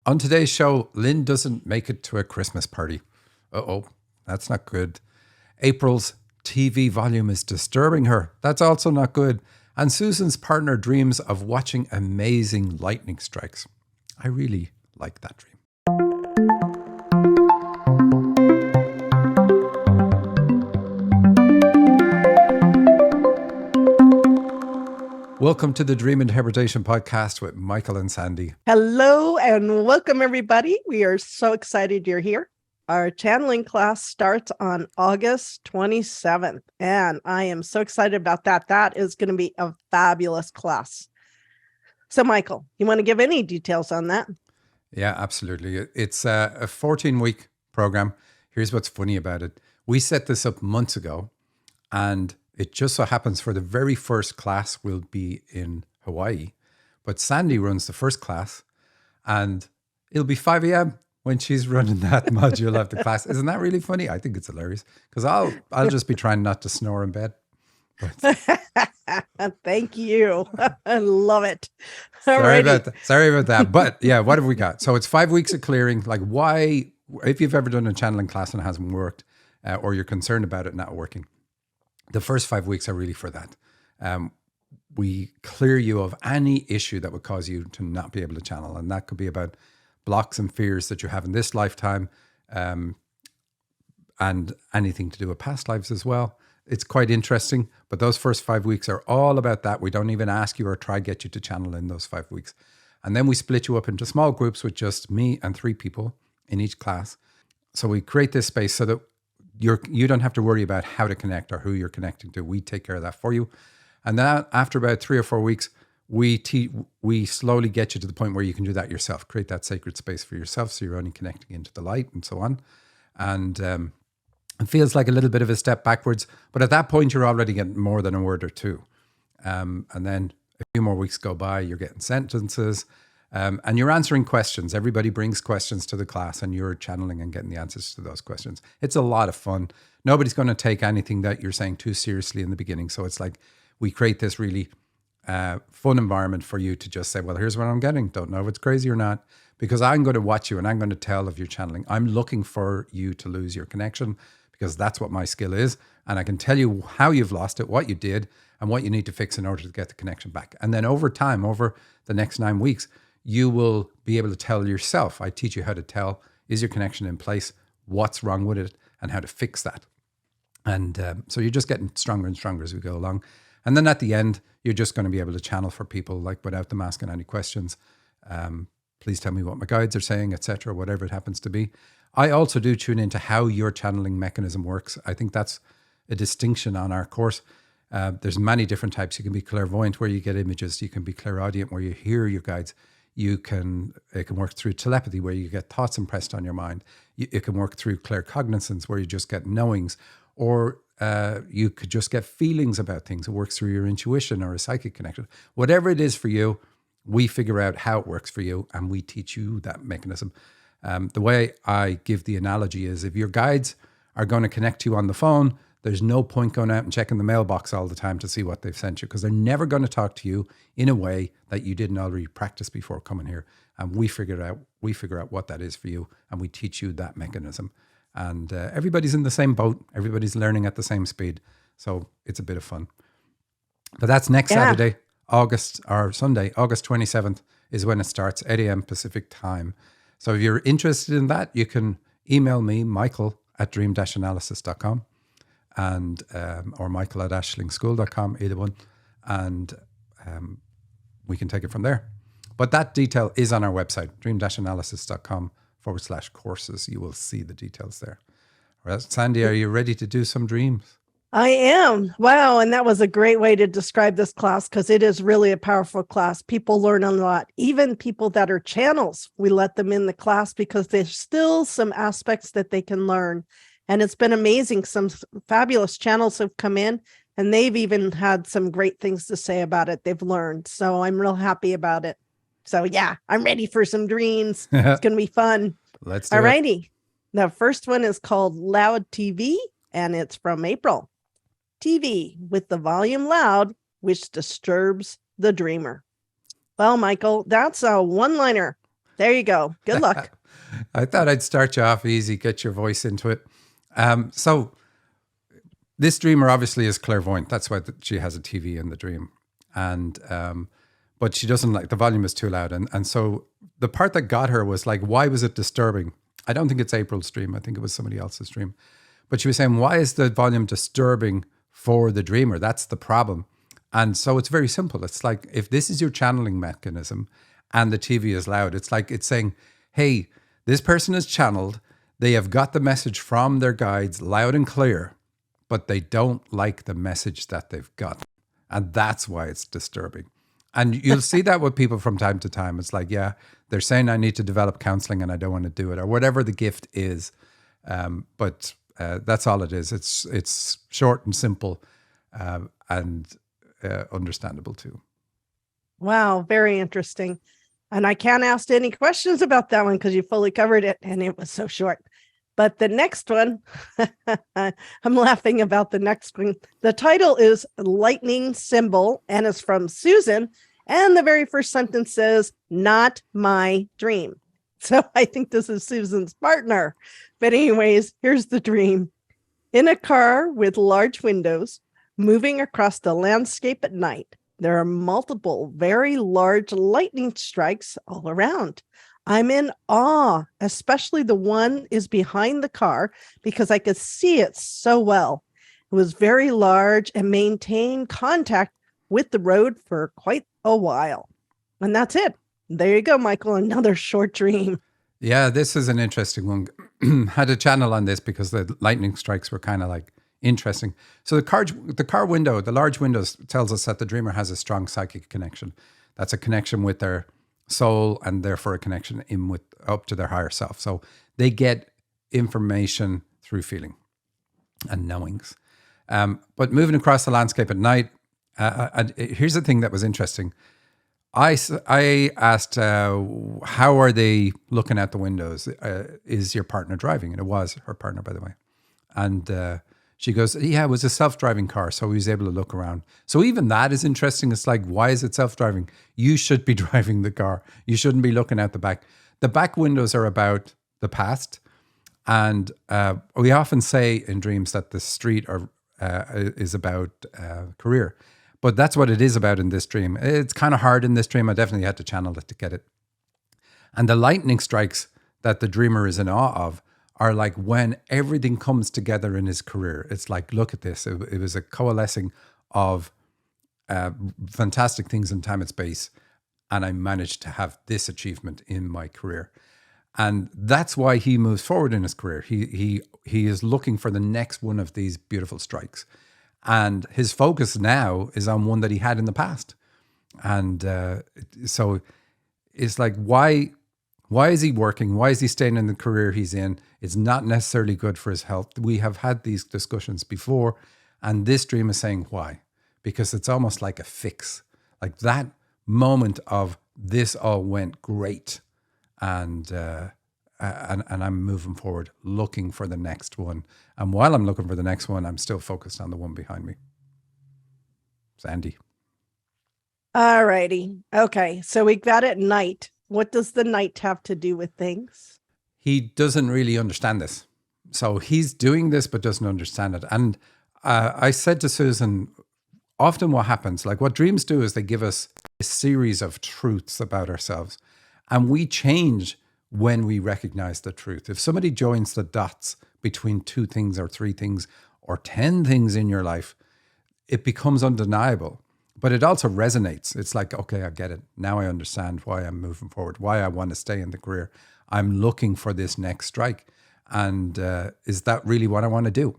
On today's show, Lynn doesn't make it to a Christmas party. Uh-oh, that's not good. April's TV volume is disturbing her. That's also not good. And Susan's partner dreams of watching amazing lightning strikes. I really like that dream. Welcome to the Dream Interpretation Podcast with Michael and Sandy. Hello and welcome, everybody. We are so excited you're here. Our channeling class starts on August 27th, and I am so excited about that. That is going to be a fabulous class. So, Michael, you want to give any details on that? Yeah, absolutely. It's a 14-week program. Here's what's funny about it. We set this up months ago, and it just so happens for the very first class will be in Hawaii. But Sandy runs the first class, and it'll be 5 a.m. when she's running that module of the class. Isn't that really funny? I think it's hilarious because I'll just be trying not to snore in bed. Thank you. I love it. Sorry about that. But yeah, what have we got? So it's 5 weeks of clearing. Like, why, if you've ever done a channeling class and it hasn't worked, or you're concerned about it not working, the first 5 weeks are really for that. We clear you of any issue that would cause you to not be able to channel. And that could be about blocks and fears that you have in this lifetime, and anything to do with past lives as well. It's quite interesting, but those first 5 weeks are all about that. We don't even ask you or try to get you to channel in those 5 weeks. And then we split you up into small groups with just me and 3 people in each class. So we create this space so that you don't have to worry about how to connect or who you're connecting to. We take care of that for you. And then after about 3 or 4 weeks, we slowly get you to the point where you can do that yourself, create that sacred space for yourself. So you're only connecting into the light and so on. And it feels like a little bit of a step backwards, but at that point, you're already getting more than a word or two. And then a few more weeks go by, you're getting sentences, and you're answering questions. Everybody brings questions to the class and you're channeling and getting the answers to those questions. It's a lot of fun. Nobody's going to take anything that you're saying too seriously in the beginning. So it's like we create this really fun environment for you to just say, well, here's what I'm getting. Don't know if it's crazy or not, because I'm going to watch you and I'm going to tell if you're channeling. I'm looking for you to lose your connection because that's what my skill is. And I can tell you how you've lost it, what you did, and what you need to fix in order to get the connection back. And then over time, over the next 9 weeks, you will be able to tell yourself. I teach you how to tell, is your connection in place? What's wrong with it? And how to fix that. And so you're just getting stronger and stronger as we go along. And then at the end, you're just going to be able to channel for people, like without them asking any questions. Please tell me what my guides are saying, etc., whatever it happens to be. I also do tune into how your channeling mechanism works. I think that's a distinction on our course. There's many different types. You can be clairvoyant, where you get images. You can be clairaudient, where you hear your guides. It can work through telepathy, where you get thoughts impressed on your mind. It can work through claircognizance, where you just get knowings, or you could just get feelings about things. It works through your intuition or a psychic connection. Whatever it is for you, we figure out how it works for you, and we teach you that mechanism. The way I give the analogy is, if your guides are going to connect to you on the phone, there's no point going out and checking the mailbox all the time to see what they've sent you, because they're never going to talk to you in a way that you didn't already practice before coming here. And we figure out what that is for you, and we teach you that mechanism. And everybody's in the same boat. Everybody's learning at the same speed. So it's a bit of fun. But that's next Saturday, August 27th is when it starts, 8 a.m. Pacific time. So if you're interested in that, you can email me, michael@dream-analysis.com, and or michael@ashlingschool.com, either one. And we can take it from there. But that detail is on our website, dream-analysis.com/courses. You will see the details there. All right, Sandy, are you ready to do some dreams? I am. Wow. And that was a great way to describe this class, because it is really a powerful class. People learn a lot. Even people that are channels, we let them in the class because there's still some aspects that they can learn. And it's been amazing. Some fabulous channels have come in, and they've even had some great things to say about it. They've learned. So I'm real happy about it. So yeah, I'm ready for some dreams. It's going to be fun. Let's do it. Alrighty. The first one is called Loud TV, and it's from April. TV with the volume loud, which disturbs the dreamer. Well, Michael, that's a one-liner. There you go. Good luck. I thought I'd start you off easy, get your voice into it. So this dreamer obviously is clairvoyant. That's why she has a TV in the dream. And but she doesn't like, the volume is too loud. And so the part that got her was like, why was it disturbing? I don't think it's April's dream. I think it was somebody else's dream. But she was saying, why is the volume disturbing for the dreamer? That's the problem. And so it's very simple. It's like, if this is your channeling mechanism and the TV is loud, it's like it's saying, hey, this person is channeled. They have got the message from their guides loud and clear, but they don't like the message that they've got. And that's why it's disturbing. And you'll see that with people from time to time. It's like, yeah, they're saying I need to develop counseling and I don't want to do it, or whatever the gift is. But that's all it is. It's short and simple, and understandable too. Wow, very interesting. And I can't ask any questions about that one because you fully covered it and it was so short. But the next one, I'm laughing about the next one. The title is Lightning Symbol and is from Susan. And the very first sentence says, not my dream. So I think this is Susan's partner. But anyways, here's the dream. In a car with large windows, moving across the landscape at night, there are multiple very large lightning strikes all around. I'm in awe, especially the one is behind the car because I could see it so well. It was very large and maintained contact with the road for quite a while. And that's it. There you go, Michael. Another short dream. Yeah, this is an interesting one. Had a channel on this because the lightning strikes were kind of like interesting. So the car window, the large windows, tells us that the dreamer has a strong psychic connection. That's a connection with their soul and therefore a connection in with up to their higher self. So they get information through feeling and knowings. But moving across the landscape at night, here's the thing that was interesting. I asked, how are they looking at the windows? Is your partner driving? And it was her partner, by the way. And she goes, yeah, it was a self-driving car. So he was able to look around. So even that is interesting. It's like, why is it self-driving? You should be driving the car. You shouldn't be looking at the back. The back windows are about the past. And we often say in dreams that the street is about career. But that's what it is about in this dream. It's kind of hard in this dream. I definitely had to channel it to get it. And the lightning strikes that the dreamer is in awe of are like when everything comes together in his career. It's like, look at this. It was a coalescing of fantastic things in time and space. And I managed to have this achievement in my career. And that's why he moves forward in his career. He is looking for the next one of these beautiful strikes. And his focus now is on one that he had in the past. And so it's like, why is he working? Why is he staying in the career he's in? It's not necessarily good for his health. We have had these discussions before. And this dream is saying why? Because it's almost like a fix. Like that moment of this all went great. And I'm moving forward, looking for the next one. And while I'm looking for the next one, I'm still focused on the one behind me. Sandy. All righty. Okay. So we got it night. What does the night have to do with things? He doesn't really understand this. So he's doing this, but doesn't understand it. And I said to Susan, often what happens, like what dreams do is they give us a series of truths about ourselves. And we change when we recognize the truth. If somebody joins the dots between 2 things or 3 things or 10 things in your life, it becomes undeniable. But it also resonates. It's like, okay, I get it. Now I understand why I'm moving forward, why I want to stay in the career. I'm looking for this next strike. And is that really what I want to do?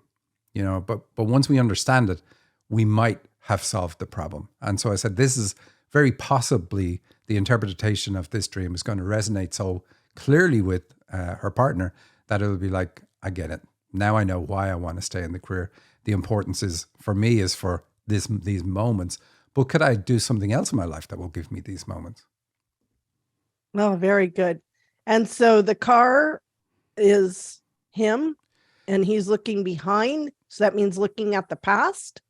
You know, but once we understand it, we might have solved the problem. And so I said, this is very possibly the interpretation of this dream is going to resonate so clearly with her partner that it'll be like, I get it. Now I know why I want to stay in the career. The importance is for me is for these moments. But could I do something else in my life that will give me these moments? Oh, very good. And so the car is him and he's looking behind. So that means looking at the past.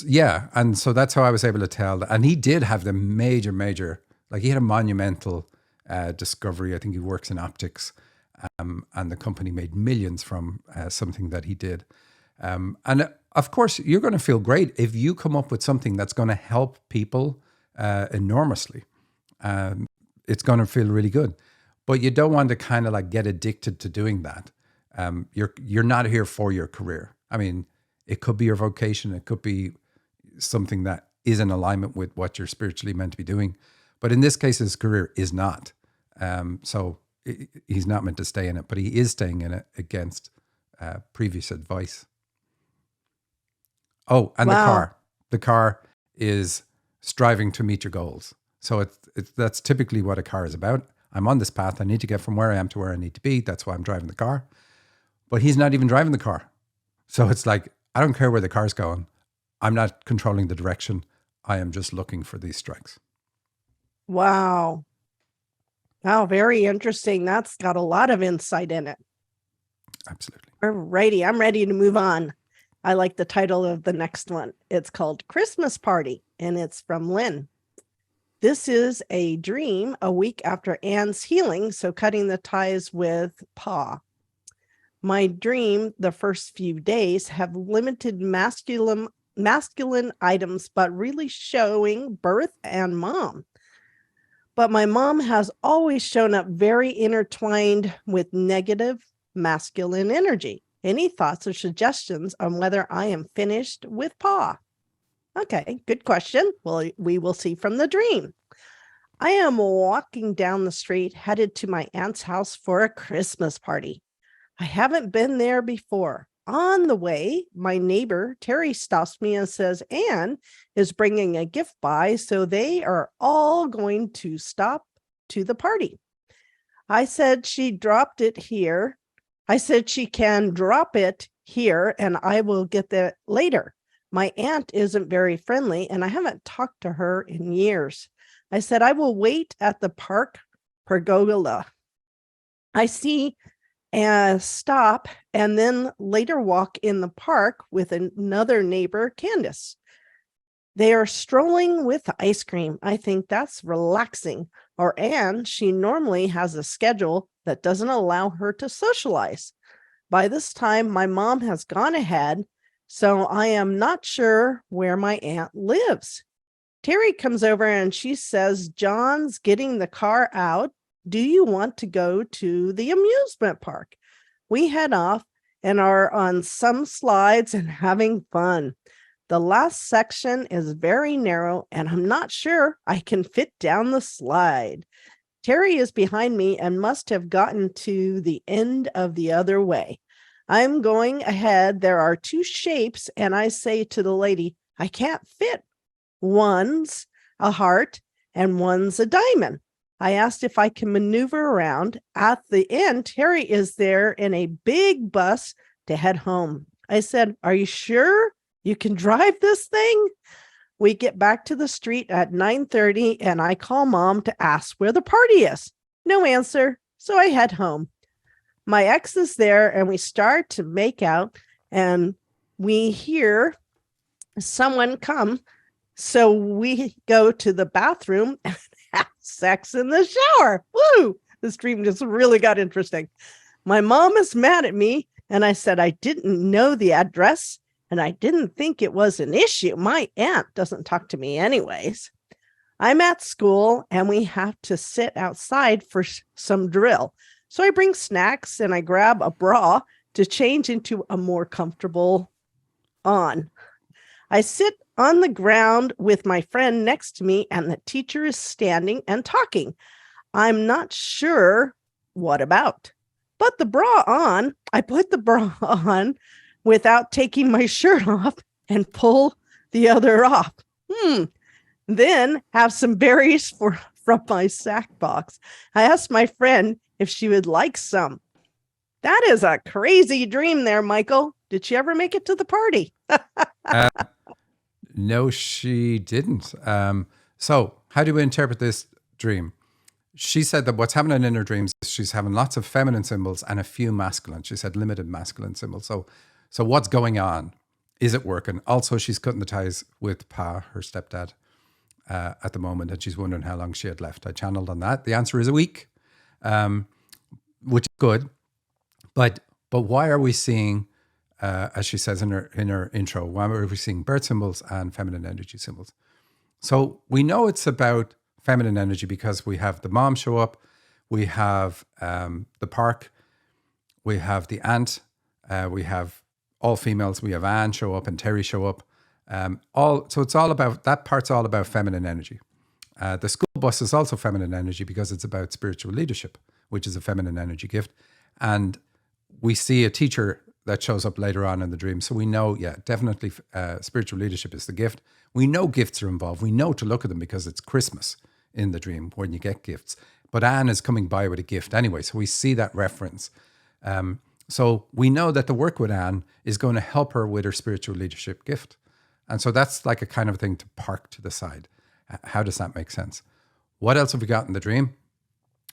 Yeah. And so that's how I was able to tell. And he did have the major, like he had a monumental discovery. I think he works in optics, and the company made millions from something that he did. And of course, you're going to feel great if you come up with something that's going to help people enormously. It's going to feel really good, but you don't want to kind of like get addicted to doing that. You're not here for your career. I mean, it could be your vocation. It could be something that is in alignment with what you're spiritually meant to be doing. But in this case, his career is not. So he's not meant to stay in it, but he is staying in it against previous advice. Oh, and Wow. the car is striving to meet your goals. So that's typically what a car is about. I'm on this path. I need to get from where I am to where I need to be. That's why I'm driving the car. But he's not even driving the car. So it's like, I don't care where the car's going. I'm not controlling the direction. I am just looking for these strikes. Wow. Wow, very interesting. That's got a lot of insight in it. Absolutely. Alrighty, I'm ready to move on. I like the title of the next one. It's called Christmas Party, and it's from Lynn. This is a dream a week after Anne's healing, so cutting the ties with Pa. My dream, the first few days, have limited masculine items, but really showing birth and mom. But my mom has always shown up very intertwined with negative masculine energy. Any thoughts or suggestions on whether I am finished with Pa? Okay, good question. Well, we will see from the dream. I am walking down the street headed to my aunt's house for a Christmas party. I haven't been there before. On the way, my neighbor, Terry, stops me and says, Anne is bringing a gift by, so they are all going to stop to the party. I said she dropped it here. I said she can drop it here and I will get that later. My aunt isn't very friendly and I haven't talked to her in years. I said I will wait at the park pergola. I see and stop and then later walk in the park with another neighbor, Candace. They are strolling with ice cream. I think that's relaxing. Or Anne, she normally has a schedule that doesn't allow her to socialize. By this time, my mom has gone ahead, so I am not sure where my aunt lives. Terry comes over and she says, John's getting the car out. Do you want to go to the amusement park? We head off and are on some slides and having fun. The last section is very narrow and I'm not sure I can fit down the slide. Terry is behind me and must have gotten to the end of the other way. I'm going ahead. There are two shapes and I say to the lady, I can't fit. One's a heart and one's a diamond. I asked if I can maneuver around. At the end, Terry is there in a big bus to head home. I said, are you sure you can drive this thing? We get back to the street at 9:30 and I call mom to ask where the party is. No answer, so I head home. My ex is there and we start to make out and we hear someone come. So we go to the bathroom and have sex in the shower. Woo! This dream just really got interesting. My mom is mad at me and I said I didn't know the address and I didn't think it was an issue. My aunt doesn't talk to me anyways. I'm at school and we have to sit outside for some drill. So I bring snacks and I grab a bra to change into a more comfortable on. I sit on the ground with my friend next to me and the teacher is standing and talking. I'm not sure what about. But the bra on, I put the bra on without taking my shirt off and pull the other off. Then have some berries from my sack box. I asked my friend if she would like some. That is a crazy dream there, Michael. Did she ever make it to the party? No, she didn't. So how do we interpret this dream? She said that what's happening in her dreams is she's having lots of feminine symbols and a few masculine. She said limited masculine symbols. So what's going on? Is it working? Also, she's cutting the ties with Pa, her stepdad. at the moment, and she's wondering how long she had left. I channeled on that. The answer is a week, which is good. But why are we seeing, as she says in her intro, why are we seeing birth symbols and feminine energy symbols? So we know it's about feminine energy because we have the mom show up, we have the park, we have the aunt, we have all females, we have Anne show up and Terry show up. So it's all about, that part's all about feminine energy. The school bus is also feminine energy because it's about spiritual leadership, which is a feminine energy gift. And we see a teacher that shows up later on in the dream. So we know, yeah, definitely spiritual leadership is the gift. We know gifts are involved. We know to look at them because it's Christmas in the dream when you get gifts. But Anne is coming by with a gift anyway. So we see that reference. So we know that the work with Anne is going to help her with her spiritual leadership gift. And so that's like a kind of thing to park to the side. How does that make sense? What else have we got in the dream?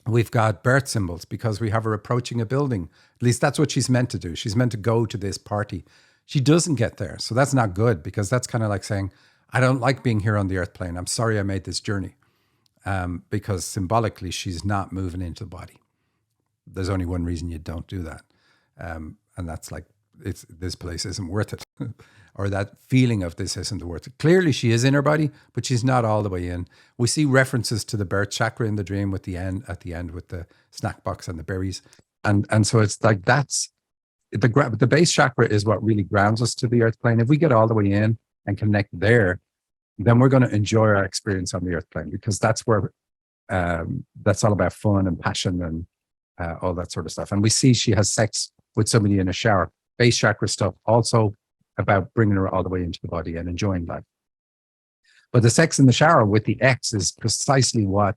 We've got birth symbols because we have her approaching a building. At least that's what she's meant to do. She's meant to go to this party. She doesn't get there. So that's not good because that's kind of like saying, I don't like being here on the earth plane. I'm sorry I made this journey. Because symbolically, she's not moving into the body. There's only one reason you don't do that. And that's like, this place isn't worth it. Or that feeling of this isn't worth it. Clearly she is in her body, but she's not all the way in. We see references to the birth chakra in the dream at the end with the snack box and the berries. And so it's like, that's the base chakra is what really grounds us to the earth plane. If we get all the way in and connect there, then we're going to enjoy our experience on the earth plane, because that's where that's all about fun and passion and all that sort of stuff. And we see she has sex with somebody in a shower. Base chakra stuff also about bringing her all the way into the body and enjoying life. But the sex in the shower with the ex is precisely what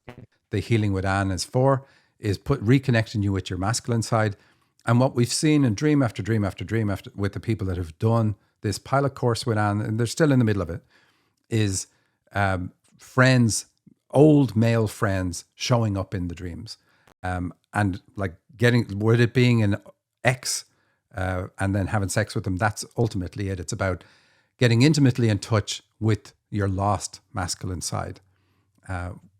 the healing with Anne is for, is reconnecting you with your masculine side. And what we've seen in dream after dream after dream after with the people that have done this pilot course with Anne, and they're still in the middle of it, is friends, old male friends showing up in the dreams. And like with it being an ex and then having sex with them, that's ultimately it. It's about getting intimately in touch with your lost masculine side.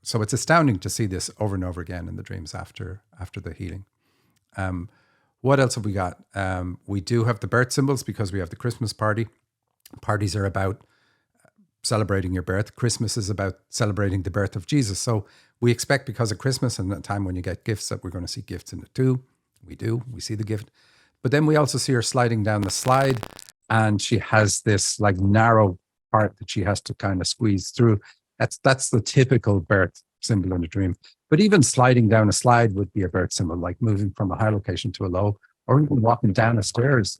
So it's astounding to see this over and over again in the dreams after the healing. What else have we got? We do have the birth symbols because we have the Christmas party. Parties are about celebrating your birth. Christmas is about celebrating the birth of Jesus. So we expect, because of Christmas and the time when you get gifts, that we're going to see gifts in it too. We see the gift. But then we also see her sliding down the slide, and she has this like narrow part that she has to kind of squeeze through. That's the typical birth symbol in a dream. But even sliding down a slide would be a birth symbol, like moving from a high location to a low, or even walking down the stairs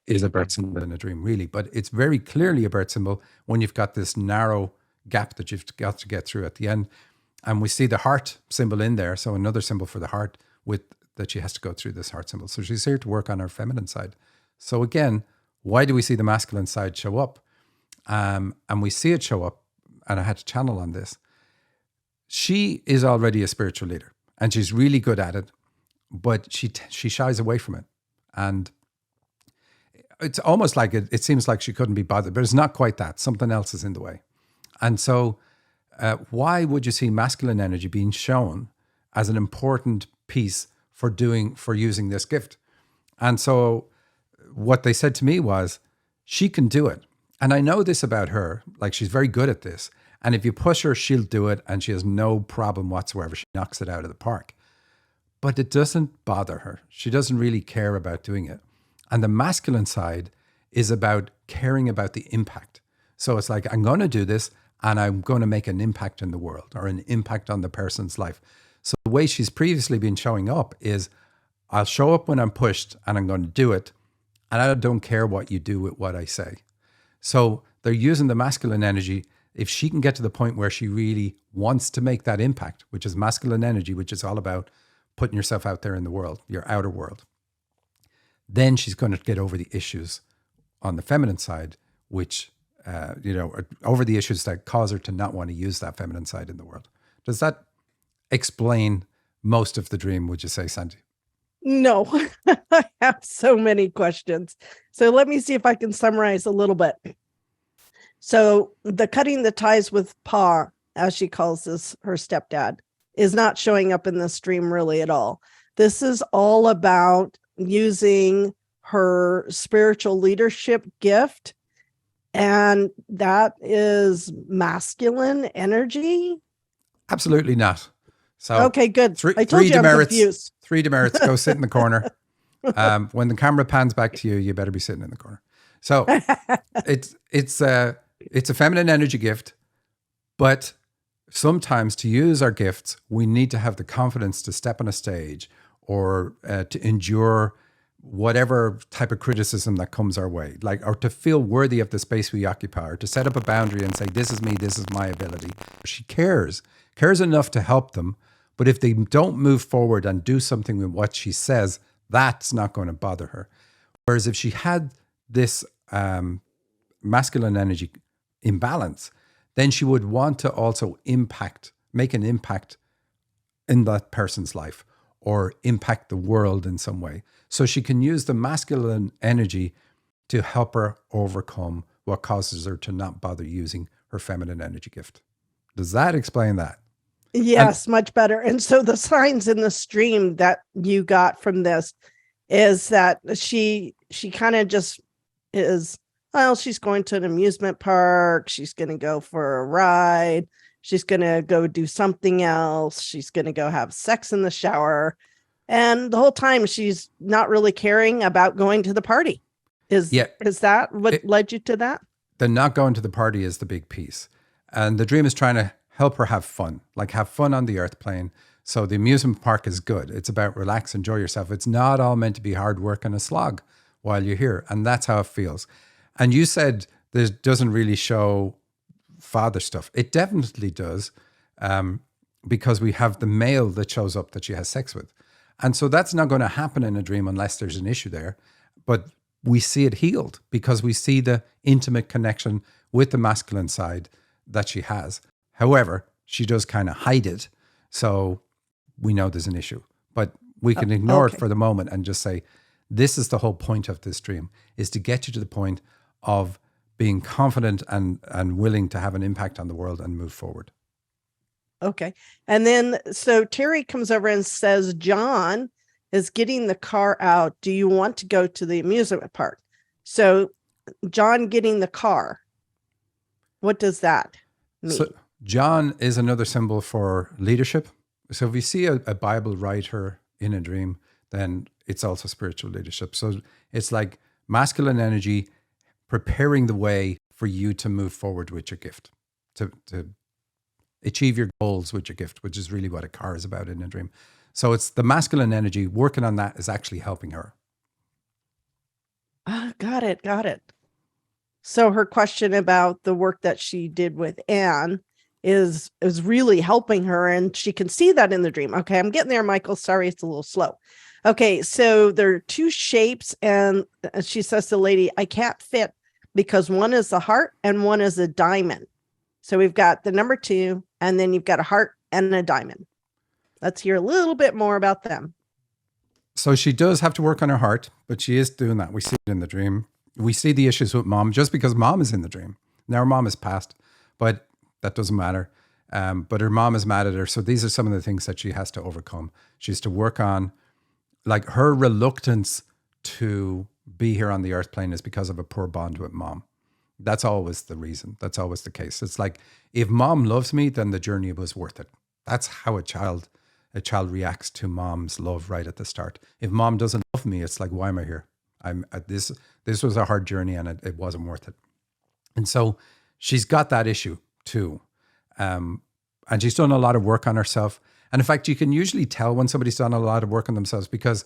is a birth symbol in a dream, really. But it's very clearly a birth symbol when you've got this narrow gap that you've got to get through at the end. And we see the heart symbol in there. So another symbol for the heart that she has to go through this heart symbol. So she's here to work on her feminine side. So again, why do we see the masculine side show up? And we see it show up, and I had to channel on this. She is already a spiritual leader, and she's really good at it, but she shies away from it. And it's almost like it seems like she couldn't be bothered, but it's not quite that. Something else is in the way. And so why would you see masculine energy being shown as an important piece for using this gift? And so what they said to me was, she can do it. And I know this about her, like she's very good at this. And if you push her, she'll do it. And she has no problem whatsoever. She knocks it out of the park. But it doesn't bother her. She doesn't really care about doing it. And the masculine side is about caring about the impact. So it's like, I'm going to do this and I'm going to make an impact in the world, or an impact on the person's life. So the way she's previously been showing up is, I'll show up when I'm pushed and I'm going to do it. And I don't care what you do with what I say. So they're using the masculine energy. If she can get to the point where she really wants to make that impact, which is masculine energy, which is all about putting yourself out there in the world, your outer world, then she's going to get over the issues on the feminine side, which, over the issues that cause her to not want to use that feminine side in the world. Does that explain most of the dream, would you say, Sandy? No, I have so many questions. So let me see if I can summarize a little bit. So the cutting the ties with Pa, as she calls this, her stepdad, is not showing up in this dream really at all. This is all about using her spiritual leadership gift, and that is masculine energy. Absolutely not. So Okay, good. I told three you I'm demerits. confused. 3 demerits. Go sit in the corner. When the camera pans back to you, you better be sitting in the corner. So it's a feminine energy gift, but sometimes to use our gifts, we need to have the confidence to step on a stage or to endure whatever type of criticism that comes our way, like, or to feel worthy of the space we occupy, or to set up a boundary and say, this is me, this is my ability. She cares enough to help them. But if they don't move forward and do something with what she says, that's not going to bother her. Whereas if she had this masculine energy imbalance, then she would want to also make an impact in that person's life or impact the world in some way. So she can use the masculine energy to help her overcome what causes her to not bother using her feminine energy gift. Does that explain that? Yes, much better. And so the signs in the stream that you got from this is that she kind of just is, well, she's going to an amusement park, she's going to go for a ride, she's going to go do something else, she's going to go have sex in the shower, and the whole time she's not really caring about going to the party. Is that what led you to that? The not going to the party is the big piece. And the dream is trying to help her have fun, like have fun on the earth plane. So the amusement park is good. It's about relax, enjoy yourself. It's not all meant to be hard work and a slog while you're here. And that's how it feels. And you said this doesn't really show father stuff. It definitely does, because we have the male that shows up that she has sex with. And so that's not going to happen in a dream unless there's an issue there. But we see it healed because we see the intimate connection with the masculine side that she has. However, she does kind of hide it. So we know there's an issue. But we can ignore it for the moment and just say, this is the whole point of this dream, is to get you to the point of being confident and willing to have an impact on the world and move forward. Okay. And then, so Terry comes over and says, John is getting the car out. Do you want to go to the amusement park? So John getting the car, what does that mean? So John is another symbol for leadership. So if you see a Bible writer in a dream, then it's also spiritual leadership. So it's like masculine energy preparing the way for you to move forward with your gift, to achieve your goals with your gift, which is really what a car is about in a dream. So it's the masculine energy working on that is actually helping her. Got it. So her question about the work that she did with Anne is really helping her, and she can see that in the dream. Okay, I'm getting there, Michael. Sorry, it's a little slow. Okay, so there are 2 shapes, and she says to the lady, I can't fit because one is a heart and one is a diamond. So we've got the number 2, and then you've got a heart and a diamond. Let's hear a little bit more about them. So she does have to work on her heart, but she is doing that. We see it in the dream. We see the issues with mom just because mom is in the dream. Now her mom is passed, but that doesn't matter. But her mom is mad at her. So these are some of the things that she has to overcome. She has to work on, like, her reluctance to be here on the earth plane is because of a poor bond with mom. That's always the reason. That's always the case. It's like, if mom loves me, then the journey was worth it. That's how a child reacts to mom's love right at the start. If mom doesn't love me, it's like, why am I here? This was a hard journey and it wasn't worth it. And so she's got that issue too. And she's done a lot of work on herself. And in fact, you can usually tell when somebody's done a lot of work on themselves because,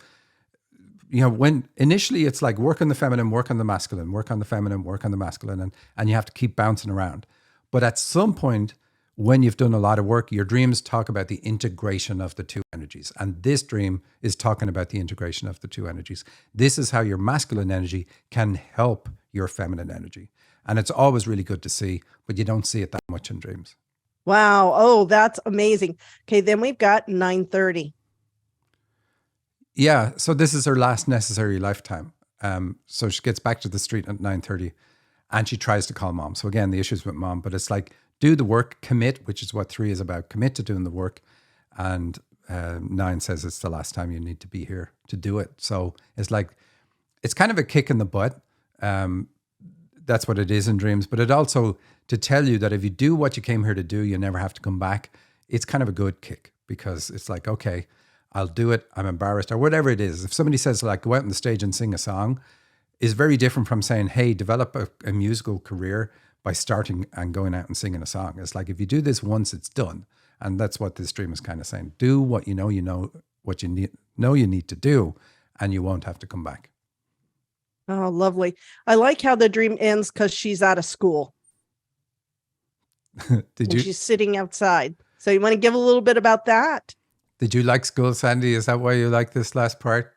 you know, when initially it's like work on the feminine, work on the masculine, work on the feminine, work on the masculine, and you have to keep bouncing around. But at some point, when you've done a lot of work, your dreams talk about the integration of the 2 energies. And this dream is talking about the integration of the 2 energies. This is how your masculine energy can help your feminine energy. And it's always really good to see, but you don't see it that much in dreams. Wow. Oh, that's amazing. Okay, then we've got 9:30. Yeah, so this is her last necessary lifetime. So she gets back to the street at 9:30. and she tries to call mom. So again, the issues with mom, but it's like, do the work, commit, which is what 3 is about. Commit to doing the work. And 9 says it's the last time you need to be here to do it. So it's like, it's kind of a kick in the butt. That's what it is in dreams. But it also to tell you that if you do what you came here to do, you never have to come back. It's kind of a good kick, because it's like, okay, I'll do it. I'm embarrassed or whatever it is. If somebody says like, go out on the stage and sing a song, is very different from saying, hey, develop a musical career by starting and going out and singing a song. It's like, if you do this once, it's done. And that's what this dream is kind of saying. Do what you know what you need to do, and you won't have to come back. Oh, lovely. I like how the dream ends because she's out of school. She's sitting outside. So you want to give a little bit about that? Did you like school, Sandy? Is that why you like this last part?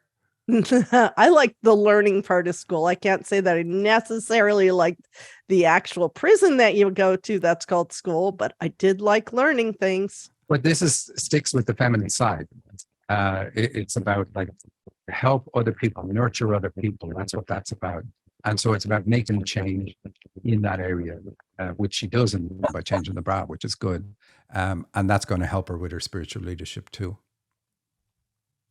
I like the learning part of school. I can't say that I necessarily liked the actual prison that you go to that's called school, but I did like learning things. But this sticks with the feminine side. It's about like help other people, nurture other people. That's what that's about. And so it's about making a change in that area, which she does by changing the bra, which is good. And that's going to help her with her spiritual leadership too.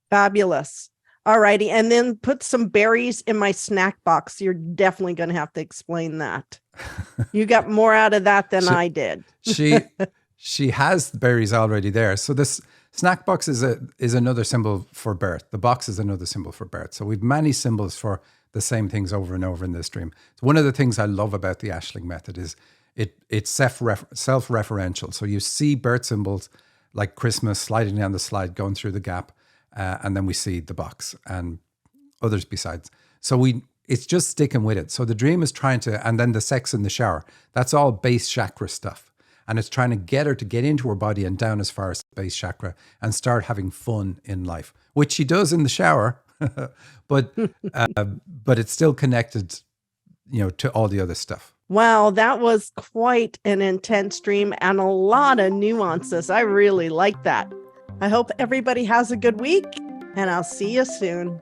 Fabulous. All righty. And then put some berries in my snack box. You're definitely going to have to explain that. You got more out of that than I did. She has the berries already there. So this snack box is another symbol for birth. The box is another symbol for birth. So we've many symbols for the same things over and over in this dream. So one of the things I love about the Ashling method is it's self-referential. So you see birth symbols like Christmas sliding down the slide, going through the gap, and then we see the box and others besides. So it's just sticking with it. So the dream is trying to, and then the sex in the shower, that's all base chakra stuff. And it's trying to get her to get into her body and down as far as the base chakra and start having fun in life, which she does in the shower, but it's still connected, to all the other stuff. Wow, that was quite an intense dream and a lot of nuances. I really like that. I hope everybody has a good week, and I'll see you soon.